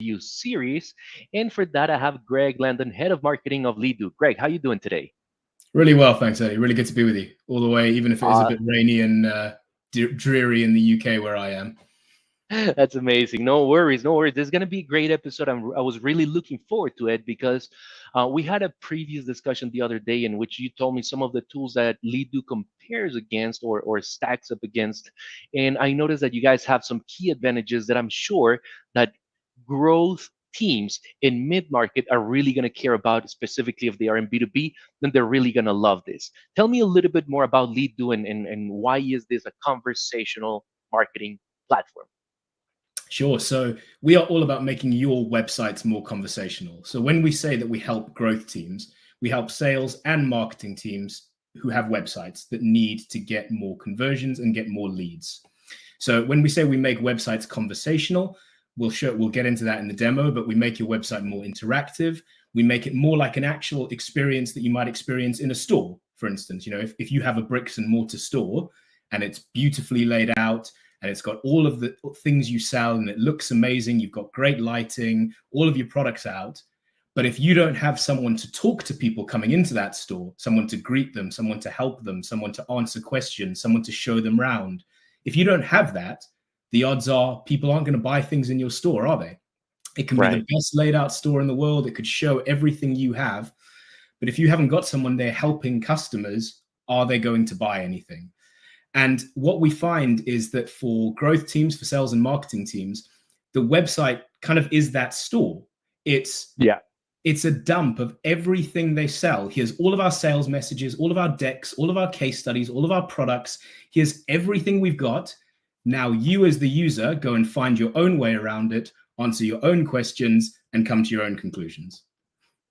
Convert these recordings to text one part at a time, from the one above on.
interview series. And for that, I have Greg Landon, head of marketing of Leadoo. Greg, how you doing today? Really well, thanks, Eddie. Really good to be with you all the way, even if it is a Uh, bit rainy and dreary in the UK where I am. that's amazing. No worries, no worries. This is going to be a great episode. I was really looking forward to it because we had a previous discussion the other day in which you told me some of the tools that Leadoo compares against or stacks up against. And I noticed that you guys have some key advantages that I'm sure that growth teams in mid-market are really going to care about, specifically if they are in B2B, then they're really going to love this. Tell me a little bit more about Leadoo and why is this a conversational marketing platform? Sure. So we are all about making your websites more conversational. So when we say that we help growth teams, we help sales and marketing teams who have websites that need to get more conversions and get more leads. So when we say we make websites conversational, we'll get into that in the demo, but we make your website more interactive. We make it more like an actual experience that you might experience in a store, for instance. If you have a bricks and mortar store and it's beautifully laid out and it's got all of the things you sell and it looks amazing, you've got great lighting, all of your products out. But if you don't have someone to talk to people coming into that store, someone to greet them, someone to help them, someone to answer questions, someone to show them around, if you don't have that, the odds are people aren't going to buy things in your store, are they? It can be the Right. best laid out store in the world. It could show everything you have. But if you haven't got someone there helping customers, are they going to buy anything? And what we find is that for growth teams, for sales and marketing teams, the website kind of is that store. It's Yeah. a dump of everything they sell. Here's all of our sales messages, all of our decks, all of our case studies, all of our products. Here's everything we've got. Now you as the user go and find your own way around it, answer your own questions, and come to your own conclusions.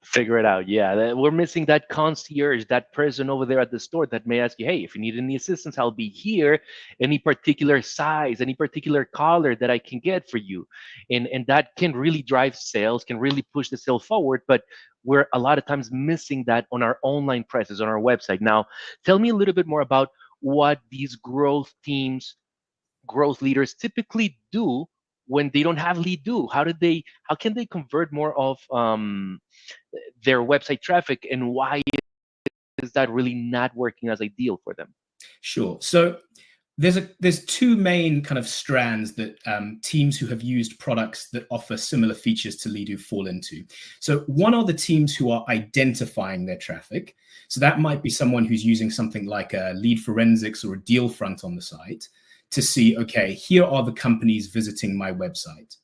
Figure it out. Yeah. We're missing that concierge, that person over there at the store that may ask you, hey, if you need any assistance, I'll be here. Any particular size, any particular color that I can get for you. And that can really drive sales, can really push the sale forward. But we're a lot of times missing that on our online presence, on our website. Now, tell me a little bit more about what these growth teams, growth leaders typically do when they don't have lead do. How can they convert more of their website traffic, and why is that really not working as ideal for them? Sure. So there's two main kind of strands that teams who have used products that offer similar features to Leadoo fall into. So one are the teams who are identifying their traffic. So that might be someone who's using something like a lead forensics or a deal front on the site to see, okay, here are the companies visiting my website.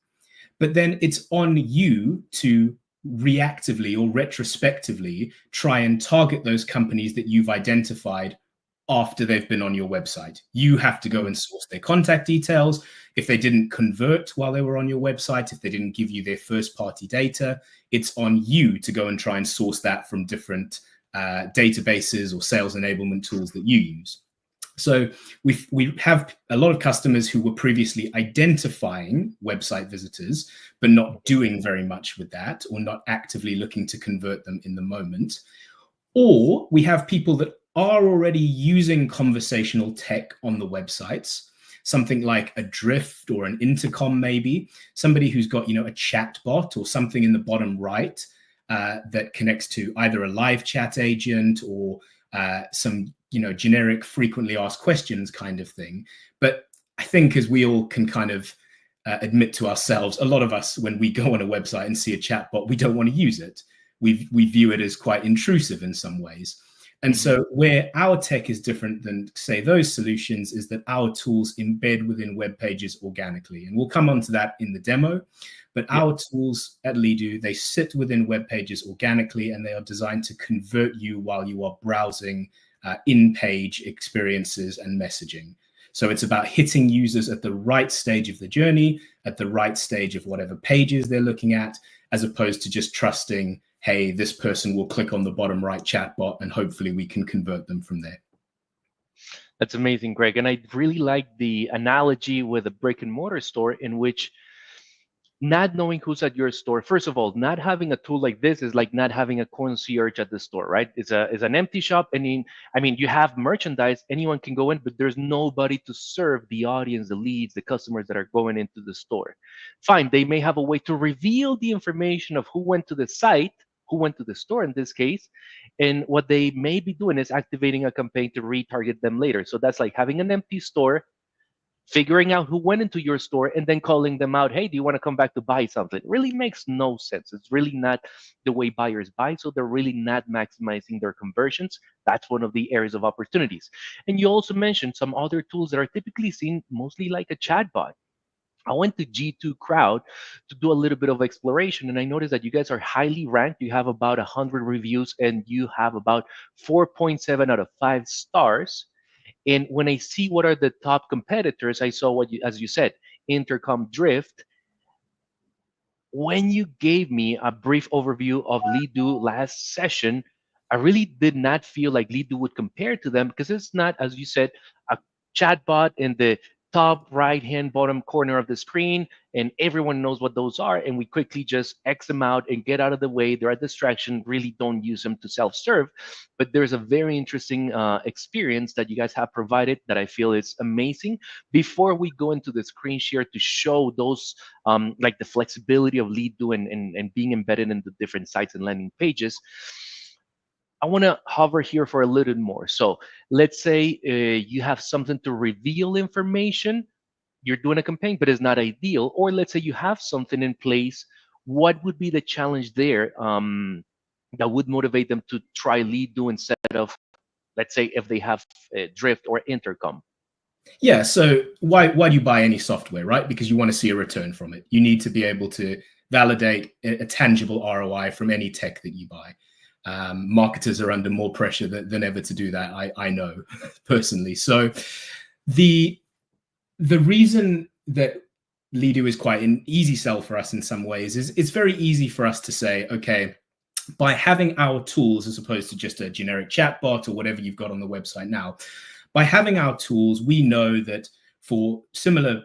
But then it's on you to reactively or retrospectively try and target those companies that you've identified after they've been on your website. You have to go and source their contact details. If they didn't convert while they were on your website, if they didn't give you their first party data, it's on you to go and try and source that from different databases or sales enablement tools that you use. So we have a lot of customers who were previously identifying website visitors, but not doing very much with that, or not actively looking to convert them in the moment. Or we have people that are already using conversational tech on the websites, something like a Drift or an Intercom, maybe somebody who's got, a chat bot or something in the bottom right that connects to either a live chat agent or some generic frequently asked questions kind of thing. But I think, as we all can kind of admit to ourselves, a lot of us, when we go on a website and see a chatbot, we don't want to use it. We view it as quite intrusive in some ways. And so where our tech is different than, say, those solutions is that our tools embed within web pages organically. And we'll come on to that in the demo. But our tools at Leadoo, they sit within web pages organically, and they are designed to convert you while you are browsing in-page experiences and messaging. So it's about hitting users at the right stage of the journey, at the right stage of whatever pages they're looking at, as opposed to just trusting, hey, this person will click on the bottom right chatbot and hopefully we can convert them from there. That's amazing, Greg. And I really like the analogy with a brick and mortar store in which not knowing who's at your store. First of all, not having a tool like this is like not having a concierge at the store, right? It's an empty shop, and I mean, you have merchandise, anyone can go in, but there's nobody to serve the audience, the leads, the customers that are going into the store. Fine, they may have a way to reveal the information of who went to the site, who went to the store in this case, and what they may be doing is activating a campaign to retarget them later. So that's like having an empty store, figuring out who went into your store, and then calling them out. Hey, do you want to come back to buy something? It really makes no sense. It's really not the way buyers buy. So they're really not maximizing their conversions. That's one of the areas of opportunities. And you also mentioned some other tools that are typically seen mostly like a chatbot. I went to G2 Crowd to do a little bit of exploration, and I noticed that you guys are highly ranked. You have about 100 reviews, and you have about 4.7 out of 5 stars. And when I see what are the top competitors, I saw what you, as you said, Intercom Drift. When you gave me a brief overview of Leadoo last session, I really did not feel like Leadoo would compare to them because it's not, as you said, a chatbot in the top right hand bottom corner of the screen, and everyone knows what those are, and we quickly just X them out and get out of the way. They're a distraction. Really don't use them to self-serve. But there's a very interesting experience that you guys have provided that I feel is amazing. Before we go into the screen share to show those like the flexibility of Leadoo and being embedded in the different sites and landing pages, I want to hover here for a little more. So let's say you have something to reveal information. You're doing a campaign, but it's not ideal. Or let's say you have something in place. What would be the challenge there that would motivate them to try Leadoo instead of, let's say, if they have Drift or Intercom? Yeah, so why do you buy any software, right? Because you want to see a return from it. You need to be able to validate a tangible ROI from any tech that you buy. Marketers are under more pressure than ever to do that. I know personally. So the reason that Leadoo is quite an easy sell for us in some ways is it's very easy for us to say, okay, by having our tools as opposed to just a generic chatbot or whatever you've got on the website now, by having our tools, we know that for similar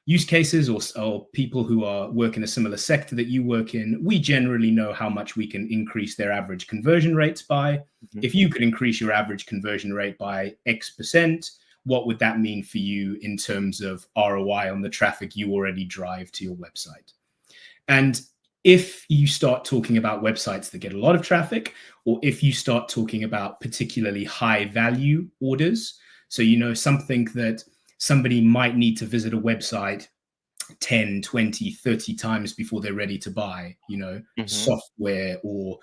use cases or people who are work in a similar sector that you work in, we generally know how much we can increase their average conversion rates by. Mm-hmm. If you could increase your average conversion rate by X%, what would that mean for you in terms of ROI on the traffic you already drive to your website? And if you start talking about websites that get a lot of traffic, or if you start talking about particularly high value orders, so you know something that somebody might need to visit a website 10, 20, 30 times before they're ready to buy, you know, software or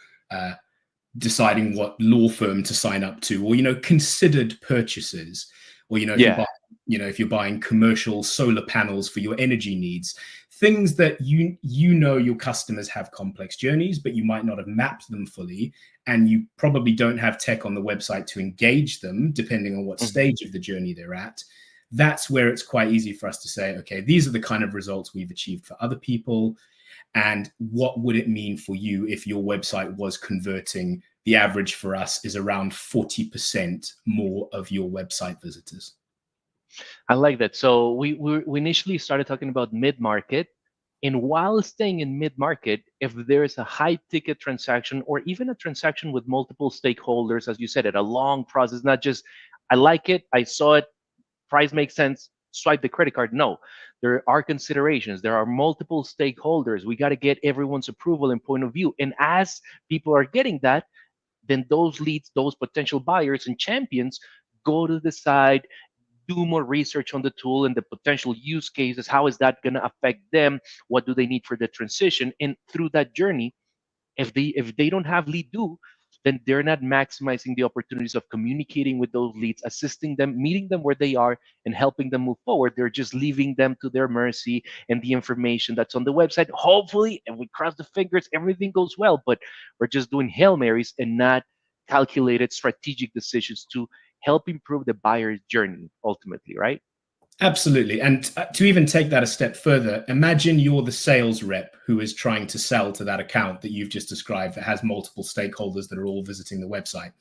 deciding what law firm to sign up to, or, you know, considered purchases, or, you know, if you're buying commercial solar panels for your energy needs, things that you know your customers have complex journeys, but you might not have mapped them fully, and you probably don't have tech on the website to engage them, depending on what stage of the journey they're at. That's where it's quite easy for us to say, okay, these are the kind of results we've achieved for other people. And what would it mean for you if your website was converting? The average for us is around 40% more of your website visitors. I like that. So we initially started talking about mid-market. And while staying in mid-market, if there's a high ticket transaction or even a transaction with multiple stakeholders, as you said, a long process, not just, I like it, I saw it, price makes sense, swipe the credit card. No, there are considerations. There are multiple stakeholders. We got to get everyone's approval and point of view. And as people are getting that, then those leads, those potential buyers and champions go to the side, do more research on the tool and the potential use cases. How is that going to affect them? What do they need for the transition? And through that journey, if they don't have Leadoo, then they're not maximizing the opportunities of communicating with those leads, assisting them, meeting them where they are, and helping them move forward. They're just leaving them to their mercy and the information that's on the website. Hopefully, and we cross the fingers, everything goes well, but we're just doing Hail Marys and not calculated strategic decisions to help improve the buyer's journey ultimately, right? Absolutely. And to even take that a step further, imagine you're the sales rep who is trying to sell to that account that you've just described that has multiple stakeholders that are all visiting the website.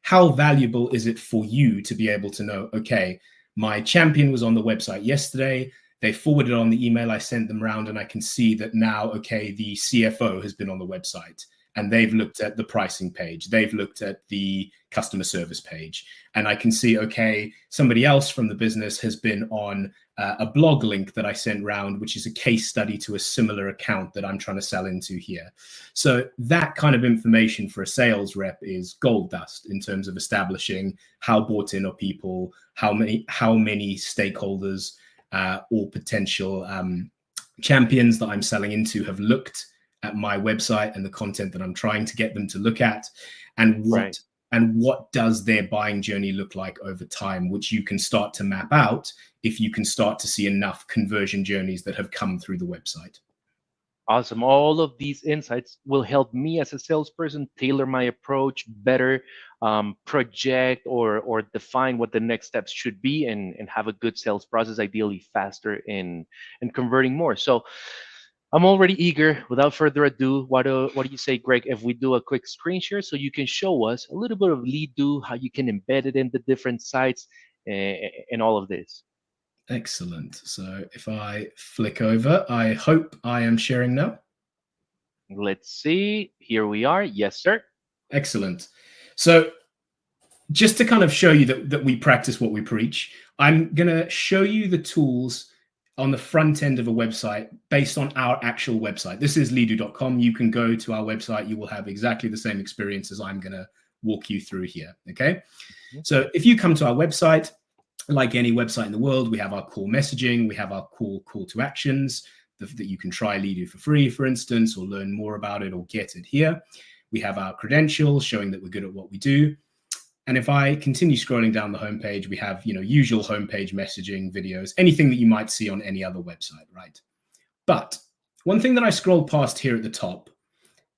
How valuable is it for you to be able to know, okay, my champion was on the website yesterday, They forwarded on the email I sent them round, and I can see that now, okay, the CFO has been on the website and they've looked at the pricing page. They've looked at the customer service page. And I can see, okay, somebody else from the business has been on a blog link that I sent round, which is a case study to a similar account that I'm trying to sell into here. So that kind of information for a sales rep is gold dust in terms of establishing how bought in are people, how many stakeholders or potential champions that I'm selling into have looked at my website and the content that I'm trying to get them to look at, and what does their buying journey look like over time, which you can start to map out if you can start to see enough conversion journeys that have come through the website. Awesome. All of these insights will help me as a salesperson tailor my approach better, project or define what the next steps should be, and have a good sales process, ideally faster and converting more. So I'm already eager. Without further ado, what do you say, Greg, if we do a quick screen share so you can show us a little bit of Leadoo, how you can embed it in the different sites and all of this? Excellent. So if I flick over, I hope I am sharing now. Let's see. Here we are. Yes, sir. Excellent. So just to kind of show you that we practice what we preach, I'm going to show you the tools on the front end of a website based on our actual website. This is leadoo.com. You can go to our website. You will have exactly the same experience as I'm going to walk you through here. Okay. So if you come to our website, like any website in the world, we have our core messaging, we have our core call to actions that you can try Leadoo for free, for instance, or learn more about it or get it here. We have our credentials showing that we're good at what we do. And if I continue scrolling down the homepage, we have, usual homepage messaging, videos, anything that you might see on any other website, right? But one thing that I scrolled past here at the top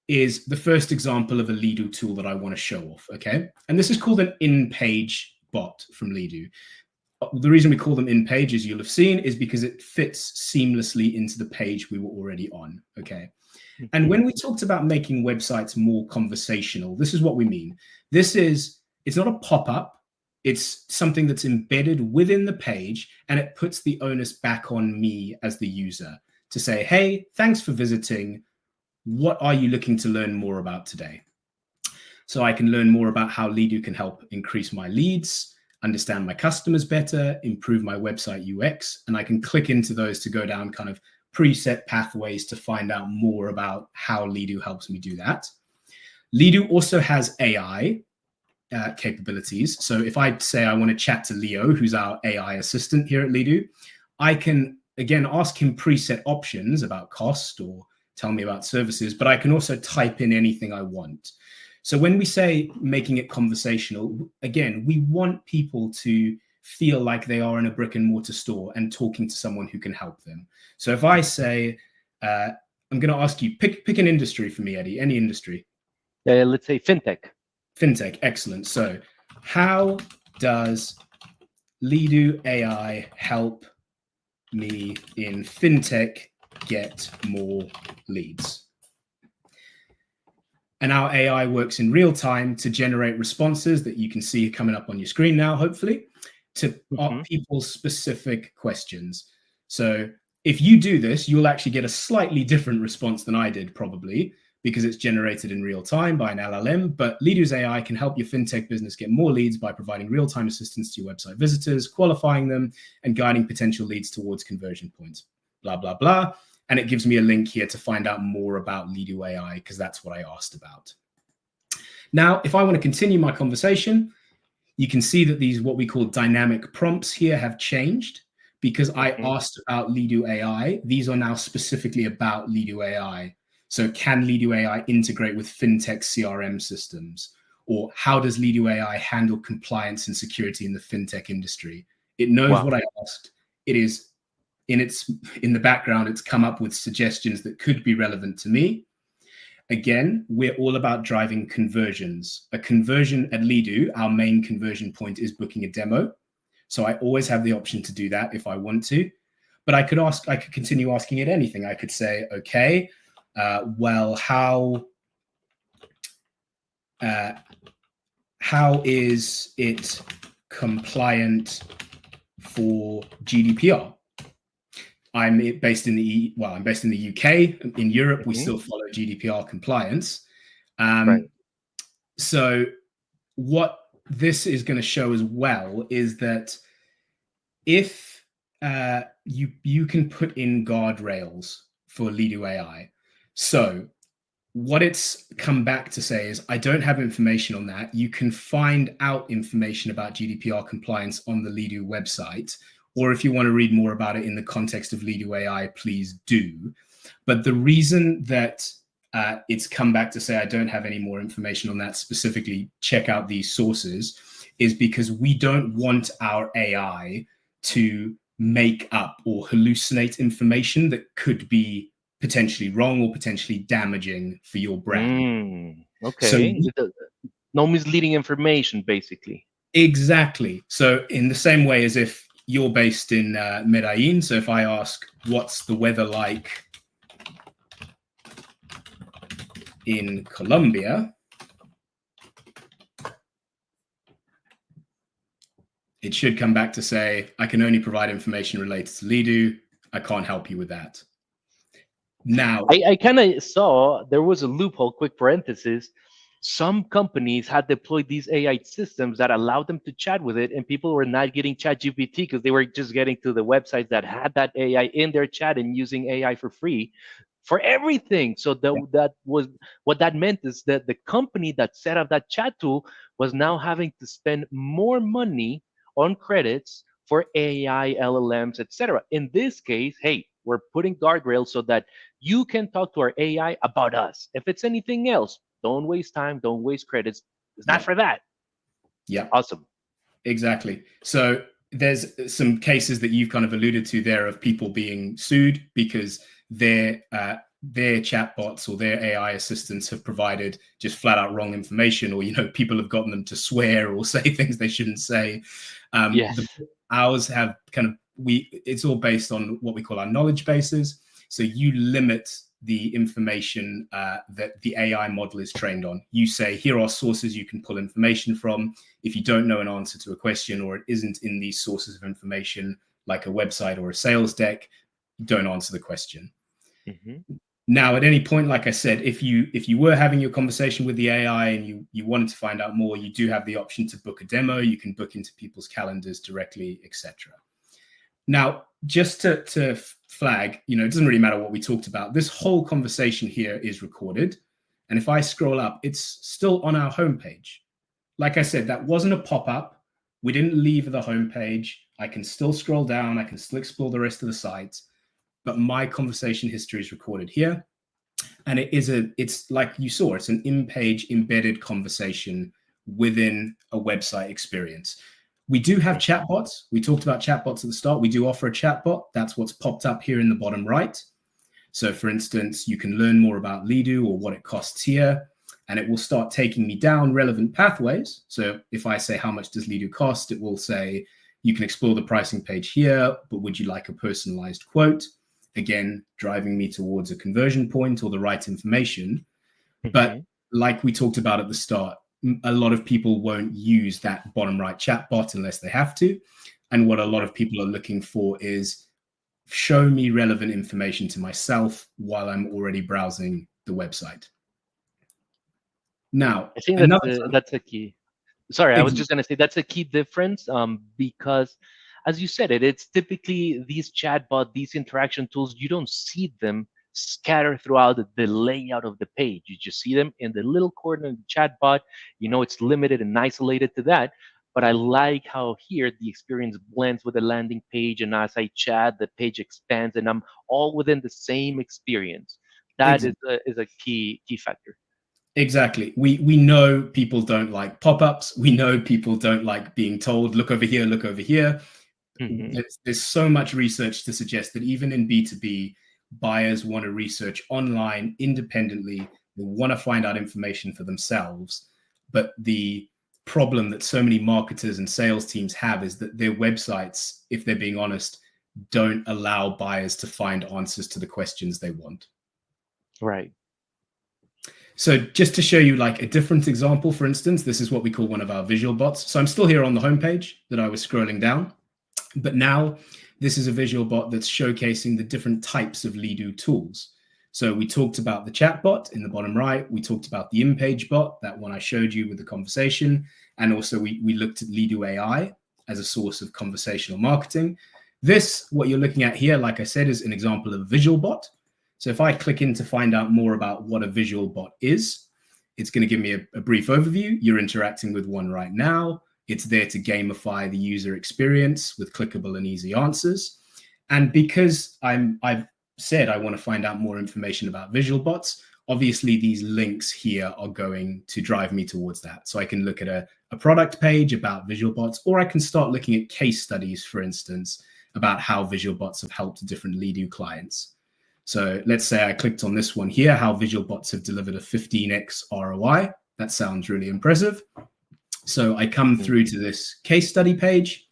is the first example of a Leadoo tool that I want to show off, okay? And this is called an in-page bot from Leadoo. The reason we call them in-page, as you'll have seen, is because it fits seamlessly into the page we were already on, okay? And when we talked about making websites more conversational, this is what we mean. It's not a pop-up. It's something that's embedded within the page, and it puts the onus back on me as the user to say, hey, thanks for visiting. What are you looking to learn more about today? So I can learn more about how Leadoo can help increase my leads, understand my customers better, improve my website UX, and I can click into those to go down kind of preset pathways to find out more about how Leadoo helps me do that. Leadoo also has AI capabilities. So if I say I want to chat to Leo, who's our AI assistant here at Leadoo, I can, again, ask him preset options about cost or tell me about services, but I can also type in anything I want. So when we say making it conversational, again, we want people to feel like they are in a brick and mortar store and talking to someone who can help them. So if I say, I'm going to ask you, pick an industry for me, Eddie, any industry. Let's say fintech. Fintech, excellent. So how does Leadoo AI help me in fintech get more leads? And our AI works in real time to generate responses that you can see coming up on your screen now, hopefully, to people's specific questions. So if you do this, you'll actually get a slightly different response than I did, probably, because it's generated in real time by an LLM. But Leadoo's AI can help your fintech business get more leads by providing real-time assistance to your website visitors, qualifying them, and guiding potential leads towards conversion points, blah, blah, blah. And it gives me a link here to find out more about Leadoo AI, because that's what I asked about. Now, if I want to continue my conversation, you can see that these, what we call dynamic prompts here, have changed because I asked about Leadoo AI. These are now specifically about Leadoo AI. So can Leadoo AI integrate with fintech CRM systems? Or how does Leadoo AI handle compliance and security in the fintech industry? It knows what I asked. It is in the background, it's come up with suggestions that could be relevant to me. Again, we're all about driving conversions. A conversion at Leadoo, our main conversion point is booking a demo. So I always have the option to do that if I want to. But I could continue asking it anything. I could say, okay, well, how is it compliant for GDPR? I'm based in the UK. In Europe, we Mm-hmm. still follow GDPR compliance. Right. So what this is going to show as well is that if you can put in guardrails for Leadoo AI. So what it's come back to say is, I don't have information on that. You can find out information about GDPR compliance on the Leadoo website, or if you want to read more about it in the context of Leadoo AI, please do. But the reason that it's come back to say, I don't have any more information on that, specifically check out these sources, is because we don't want our AI to make up or hallucinate information that could be potentially wrong or potentially damaging for your brand. So Okay. No misleading information, basically. exactly. So in the same way as if you're based in Medellin, so if I ask, what's the weather like in Colombia, it should come back to say, I can only provide information related to Leadoo. I can't help you with that. Now, I kind of saw there was a loophole, quick parenthesis. Some companies had deployed these AI systems that allowed them to chat with it, and people were not getting ChatGPT because they were just getting to the websites that had that AI in their chat and using AI for free for everything. So that was what that meant, is that the company that set up that chat tool was now having to spend more money on credits for AI, LLMs, etc. In this case, hey, we're putting guardrails so that you can talk to our AI about us. If it's anything else, don't waste time, don't waste credits. It's not for that. Yeah, Awesome. exactly. So there's some cases that you've kind of alluded to there of people being sued because their chatbots or their AI assistants have provided just flat out wrong information, or people have gotten them to swear or say things they shouldn't say. Yes. Ours have it's all based on what we call our knowledge bases. So you limit the information that the AI model is trained on. You say, here are sources you can pull information from. If you don't know an answer to a question, or it isn't in these sources of information, like a website or a sales deck, don't answer the question. Mm-hmm. Now, at any point, like I said, if you were having your conversation with the AI and you wanted to find out more, you do have the option to book a demo. You can book into people's calendars directly, etc. Now, just to flag, it doesn't really matter what we talked about. This whole conversation here is recorded. And if I scroll up, it's still on our homepage. Like I said, that wasn't a pop-up. We didn't leave the homepage. I can still scroll down. I can still explore the rest of the site. But my conversation history is recorded here. And it's like you saw, it's an in-page embedded conversation within a website experience. We do have chatbots. We talked about chatbots at the start. We do offer a chatbot. That's what's popped up here in the bottom right. So for instance, you can learn more about Leadoo or what it costs here, and it will start taking me down relevant pathways. So if I say, how much does Leadoo cost? It will say, you can explore the pricing page here, but would you like a personalized quote? Again, driving me towards a conversion point or the right information. Mm-hmm. But like we talked about at the start, a lot of people won't use that bottom right chatbot unless they have to. And what a lot of people are looking for is, show me relevant information to myself while I'm already browsing the website. Now, I think that's a key. Sorry, I was just going to say that's a key difference, because, as you said, it's typically these chatbot, these interaction tools, you don't see them scattered throughout the layout of the page. You just see them in the little corner of the chatbot. It's limited and isolated to that. But I like how here the experience blends with the landing page, and as I chat, the page expands, and I'm all within the same experience. That is a key factor. Exactly. We know people don't like pop-ups. We know people don't like being told, look over here, look over here. Mm-hmm. There's so much research to suggest that even in B2B, buyers want to research online independently. They want to find out information for themselves. But the problem that so many marketers and sales teams have is that their websites, if they're being honest, don't allow buyers to find answers to the questions they want. Right. So just to show you like a different example, for instance, this is what we call one of our visual bots. So I'm still here on the homepage that I was scrolling down, but now This is a visual bot that's showcasing the different types of Leadoo tools. So we talked about the chatbot in the bottom right. We talked about the in-page bot, that one I showed you with the conversation. And also we looked at Leadoo AI as a source of conversational marketing. This, what you're looking at here, like I said, is an example of a visual bot. So if I click in to find out more about what a visual bot is, it's going to give me a brief overview. You're interacting with one right now. It's there to gamify the user experience with clickable and easy answers. And because I've said I want to find out more information about visual bots, obviously these links here are going to drive me towards that. So I can look at a product page about visual bots, or I can start looking at case studies, for instance, about how visual bots have helped different Leadoo clients. So let's say I clicked on this one here, how visual bots have delivered a 15x ROI. That sounds really impressive. So I come through to this case study page,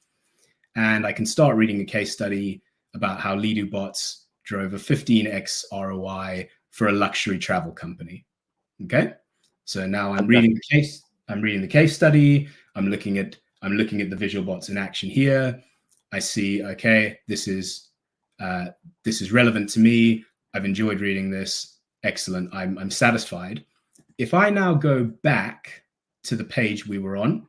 and I can start reading a case study about how Leadoo bots drove a 15x ROI for a luxury travel company. Okay, so now I'm reading the case. I'm reading the case study. I'm looking at the visual bots in action here. I see, okay, this is relevant to me. I've enjoyed reading this. Excellent. I'm satisfied. If I now go back to the page we were on,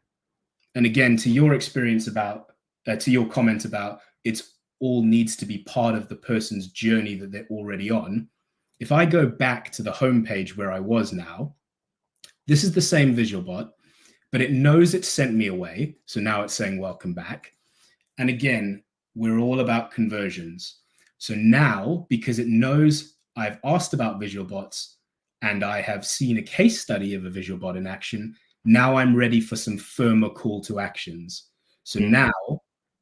and again, to your experience about, to your comment about it's all needs to be part of the person's journey that they're already on. If I go back to the home page where I was now, this is the same visual bot, but it knows it sent me away. So now it's saying, welcome back. And again, we're all about conversions. So now, because it knows I've asked about visual bots and I have seen a case study of a visual bot in action, now I'm ready for some firmer call to actions. So now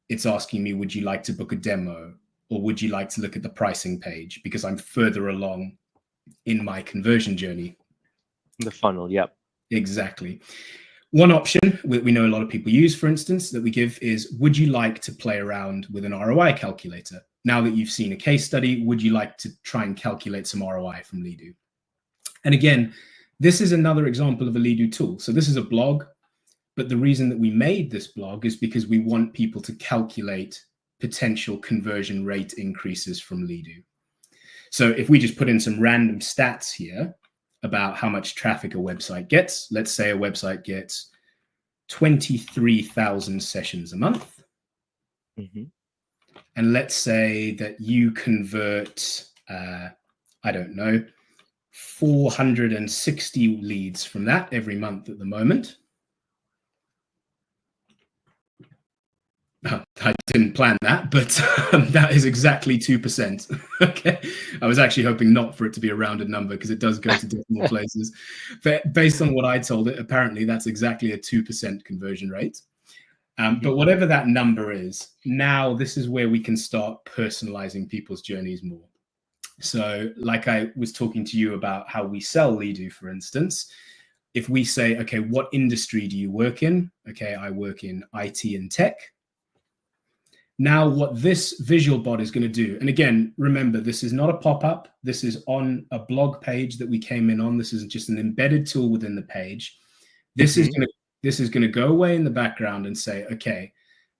it's asking me, would you like to book a demo? Or would you like to look at the pricing page? Because I'm further along in my conversion journey. The funnel, yep. Exactly. One option we know a lot of people use, for instance, that we give is, would you like to play around with an ROI calculator? Now that you've seen a case study, would you like to try and calculate some ROI from Leadoo? And again, this is another example of a Leadoo tool. So this is a blog, but the reason that we made this blog is because we want people to calculate potential conversion rate increases from Leadoo. So if we just put in some random stats here about how much traffic a website gets, let's say a website gets 23,000 sessions a month. And let's say that you convert, I don't know, 460 leads from that every month at the moment. I didn't plan that, but that is exactly 2%. Okay, I was actually hoping not for it to be a rounded number because it does go to decimal places. But based on what I told it, apparently that's exactly a 2% conversion rate. But whatever that number is, now this is where we can start personalizing people's journeys more. So like I was talking to you about how we sell Leadoo, for instance, if we say, okay, what industry do you work in? Okay, I work in IT and tech. Now, what this visual bot is going to do, and again, remember, this is not a pop-up. This is on a blog page that we came in on. This is just an embedded tool within the page. This is going to go away in the background and say, okay,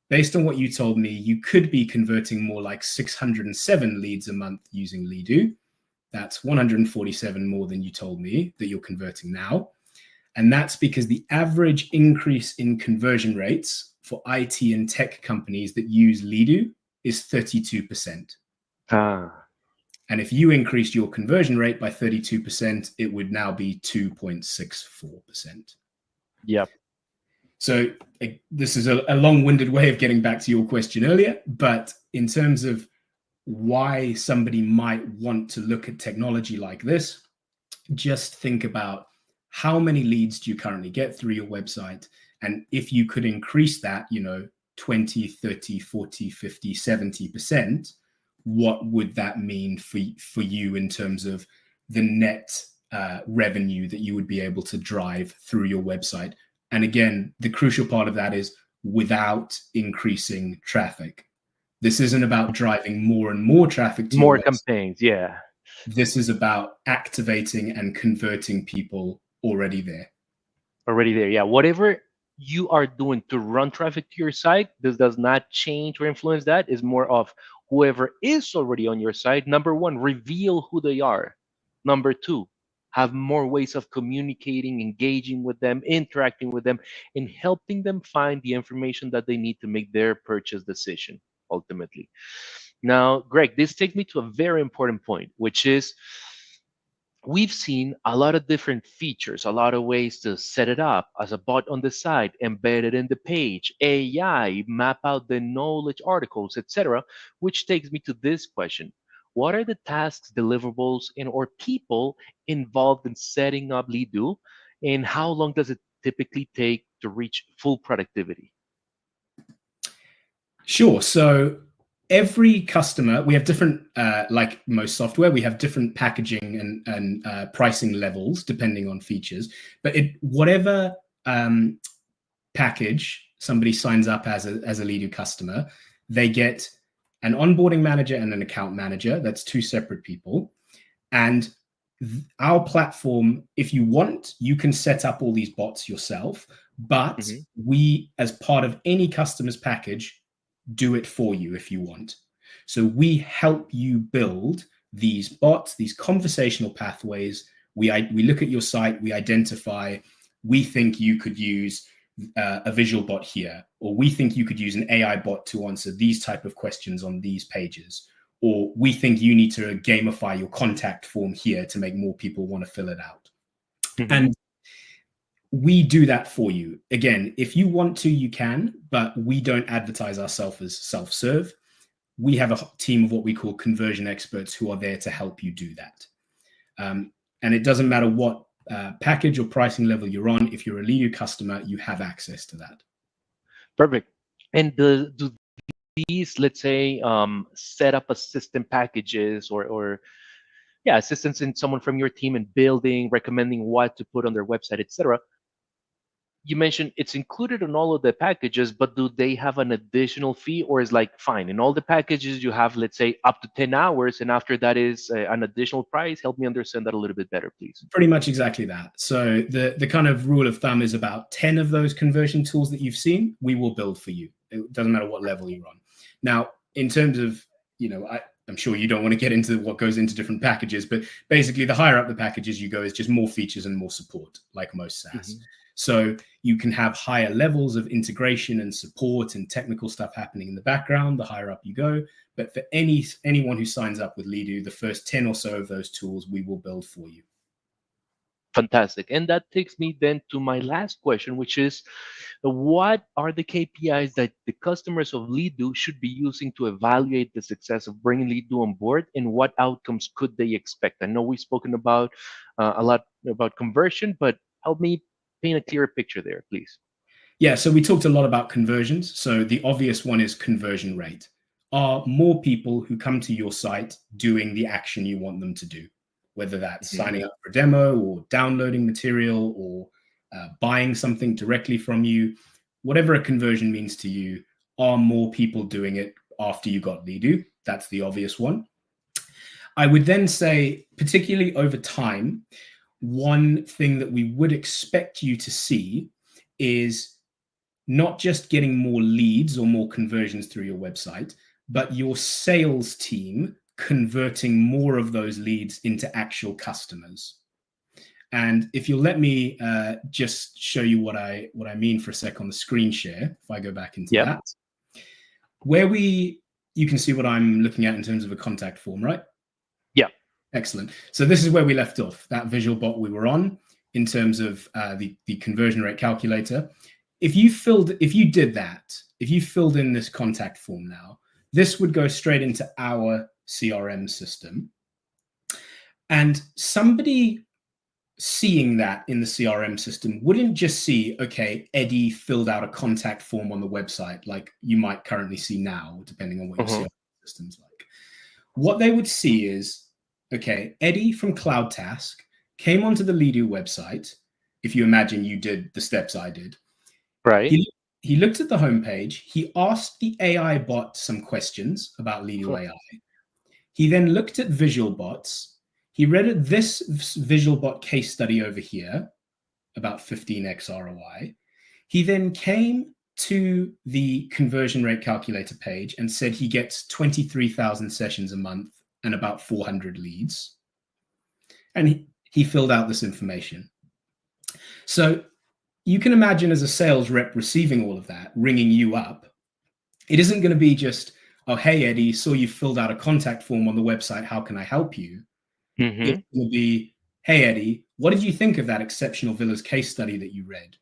based on what you told me, you could be converting more like 607 leads a month using Leadoo. That's 147 more than you told me that you're converting now. And that's because the average increase in conversion rates for IT and tech companies that use Leadoo is 32%. And if you increased your conversion rate by 32%, it would now be 2.64%. Yep. So this is a long-winded way of getting back to your question earlier, but in terms of why somebody might want to look at technology like this, just think about how many leads do you currently get through your website? And if you could increase that, 20, 30, 40, 50, 70%, what would that mean for you in terms of the net revenue that you would be able to drive through your website? And again, the crucial part of that is without increasing traffic. This isn't about driving more and more traffic to more your website. Campaigns. Yeah. This is about activating and converting people already there. Yeah. Whatever you are doing to run traffic to your site. This does not change or influence that. It's more of whoever is already on your site. Number one, reveal who they are. Number two, have more ways of communicating, engaging with them, interacting with them, and helping them find the information that they need to make their purchase decision ultimately. Now, Greg, this takes me to a very important point, which is we've seen a lot of different features, a lot of ways to set it up as a bot on the side, embed it in the page, AI, map out the knowledge articles, etc. Which takes me to this question. What are the tasks, deliverables, and or people involved in setting up Leadoo, and how long does it typically take to reach full productivity? Sure. So every customer, we have different, like most software, we have different packaging and pricing levels depending on features. But whatever package somebody signs up as a Leadoo customer, they get an onboarding manager and an account manager. That's two separate people. And our platform, if you want, you can set up all these bots yourself. But we, as part of any customer's package, do it for you if you want. So we help you build these bots, these conversational pathways. We look at your site, we identify, we think you could use a visual bot here, or we think you could use an AI bot to answer these type of questions on these pages, or we think you need to gamify your contact form here to make more people want to fill it out. And we do that for you. Again, if you want to, you can, but we don't advertise ourselves as self-serve. We have a team of what we call conversion experts who are there to help you do that. And it doesn't matter what package or pricing level you're on. If you're a Leadoo customer, you have access to that. Perfect. And do these, let's say, set up assistant packages or yeah, assistance in someone from your team in building, recommending what to put on their website, etc. You mentioned it's included in all of the packages, but do they have an additional fee, or is like fine in all the packages you have, let's say, up to 10 hours, and after that is an additional price? Help me understand that a little bit better, please. Pretty much exactly that. So the kind of rule of thumb is about 10 of those conversion tools that you've seen, we will build for you. It doesn't matter what level you're on. Now, in terms of, I'm sure you don't want to get into what goes into different packages, but basically the higher up the packages you go is just more features and more support, like most SaaS. So you can have higher levels of integration and support and technical stuff happening in the background, the higher up you go. But for anyone who signs up with Leadoo, the first 10 or so of those tools we will build for you. Fantastic. And that takes me then to my last question, which is what are the KPIs that the customers of Leadoo should be using to evaluate the success of bringing Leadoo on board, and what outcomes could they expect? I know we've spoken about a lot about conversion, but help me paint a clearer picture there, please. Yeah, so we talked a lot about conversions. So the obvious one is conversion rate. Are more people who come to your site doing the action you want them to do? Whether that's signing up for a demo or downloading material or buying something directly from you, whatever a conversion means to you, are more people doing it after you got Leadoo? That's the obvious one. I would then say, particularly over time, one thing that we would expect you to see is not just getting more leads or more conversions through your website, but your sales team converting more of those leads into actual customers. And if you'll let me just show you what I mean for a sec on the screen share, if I go back into that, where you can see what I'm looking at in terms of a contact form, right? Yeah. Excellent. So this is where we left off, that visual bot we were on in terms of the conversion rate calculator. If you filled in this contact form now, this would go straight into our CRM system. And somebody seeing that in the CRM system wouldn't just see, okay, Eddie filled out a contact form on the website, like you might currently see now, depending on what your CRM system's like. What they would see is, okay, Eddie from CloudTask came onto the Leadoo website. If you imagine you did the steps I did. Right. He looked at the homepage. He asked the AI bot some questions about Leadoo AI. He then looked at visual bots. He read this visual bot case study over here about 15x ROI. He then came to the conversion rate calculator page and said he gets 23,000 sessions a month and about 400 leads. And he filled out this information. So you can imagine as a sales rep receiving all of that, ringing you up. It isn't going to be just, oh, hey, Eddie, saw you filled out a contact form on the website. How can I help you? It's going to be, hey, Eddie, what did you think of that exceptional villas case study that you read?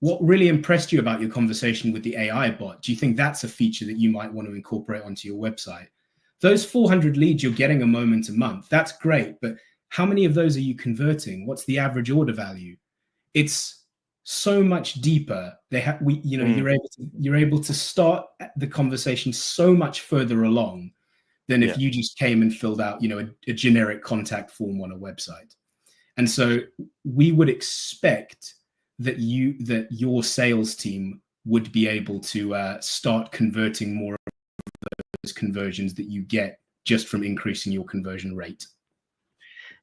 What really impressed you about your conversation with the AI bot? Do you think that's a feature that you might want to incorporate onto your website? Those 400 leads you're getting a moment a month, that's great, but how many of those are you converting? What's the average order value? It's so much deeper. You're able to start the conversation so much further along than if you just came and filled out, a generic contact form on a website. And so we would expect that your sales team would be able to start converting more of those conversions that you get just from increasing your conversion rate.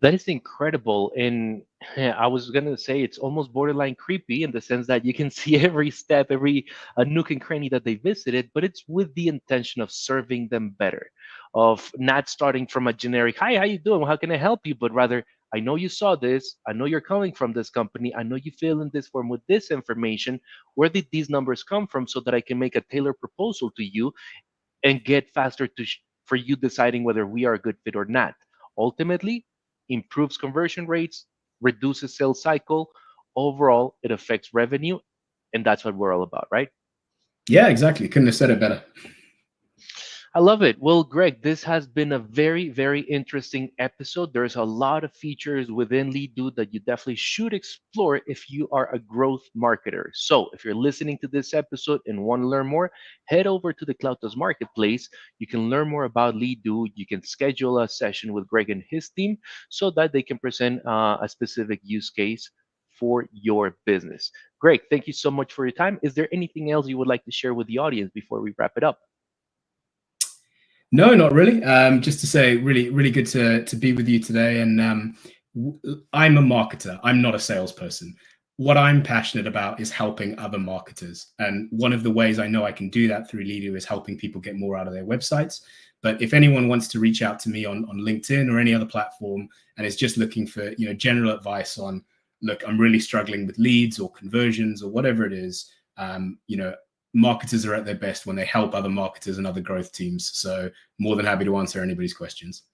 That is incredible. And I was going to say it's almost borderline creepy in the sense that you can see every step, every nook and cranny that they visited, but it's with the intention of serving them better, of not starting from a generic, hi, how you doing? How can I help you? But rather, I know you saw this. I know you're coming from this company. I know you fill in this form with this information. Where did these numbers come from so that I can make a tailored proposal to you and get faster for you deciding whether we are a good fit or not? Ultimately, improves conversion rates, reduces sales cycle. Overall, it affects revenue, and that's what we're all about, right? Yeah, exactly. Couldn't have said it better. I love it. Well, Greg, this has been a very, very interesting episode. There's a lot of features within Leadoo that you definitely should explore if you are a growth marketer. So, if you're listening to this episode and want to learn more, head over to the CloudTask Marketplace. You can learn more about Leadoo. You can schedule a session with Greg and his team so that they can present a specific use case for your business. Greg, thank you so much for your time. Is there anything else you would like to share with the audience before we wrap it up? No, not really. Just to say, really, really good to be with you today. And I'm a marketer. I'm not a salesperson. What I'm passionate about is helping other marketers. And one of the ways I know I can do that through Leadoo is helping people get more out of their websites. But if anyone wants to reach out to me on LinkedIn or any other platform and is just looking for general advice on, look, I'm really struggling with leads or conversions or whatever it is, marketers are at their best when they help other marketers and other growth teams. So more than happy to answer anybody's questions.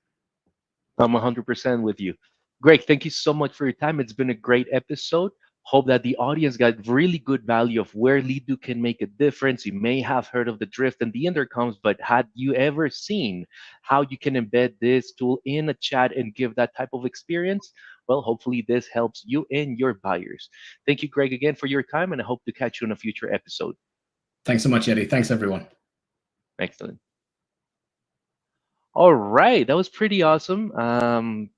I'm 100% with you. Greg, thank you so much for your time. It's been a great episode. Hope that the audience got really good value of where Leadoo can make a difference. You may have heard of the drift and the intercoms, but had you ever seen how you can embed this tool in a chat and give that type of experience? Well, hopefully this helps you and your buyers. Thank you, Greg, again for your time, and I hope to catch you in a future episode. Thanks so much, Eddie. Thanks, everyone. Excellent. All right, that was pretty awesome.